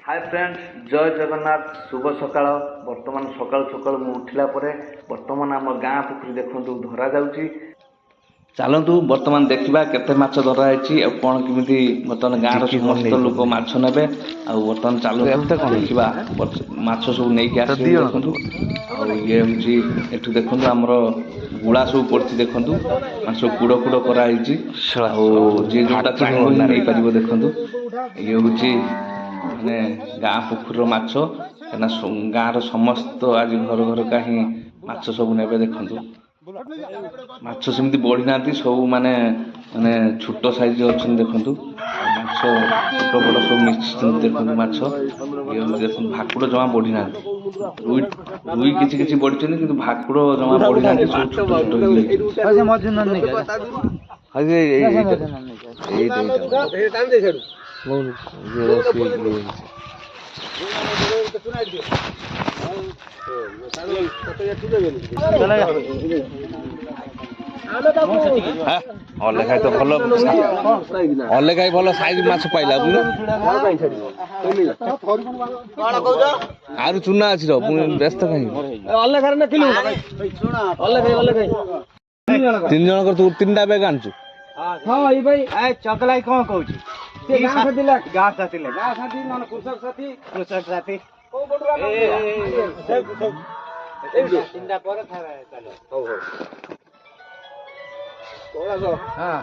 hi friends जय जगन्नाथ शुभ सकाळ वर्तमान सकाळ सकाळ मु उठिला परे वर्तमान आम गाँ पोखरी देखंतु धरा जाउची चलतु वर्तमान देखा केते माछ धरा है कौन केमी बर्तमान गाँव समस्त लोक माछ ने बर्तमान चलते कौन देखा माछ सब नहीं आस देखु ये हूँ देखु आमर गुड़ा सब पड़ी देखु माछ कूड़ कूड़ कराई जी जोटा चाहिए नहीं पार देखु ये हूँ माने गाँ पोखर माछ गाँव समस्त आज घर घर का ही माछ सब ने देखु माछ सेमती बढ़ी ना सब माने माने छोट साइज अच्छा देखु माछ छोट बड़ सब मिक्स देखु माछ ये देखु भाकुड़ जमा बढ़ी ना रुई किसी बढ़ी कि भाकुड़ जमा बढ़ी ना सब अलेखाई तो भल अलेखाई भल साइज माछ पाइला आरु चुना अछि व्यस्त तीन जन कर तू तीन बैग आनचु हाँ ये भाई आए चकलाई कौन कहू गाँव साथी गाँव साथी गाँव साथी नन कृषक साथी ओ बडुरा तीनटा पर थारा चलो हो हां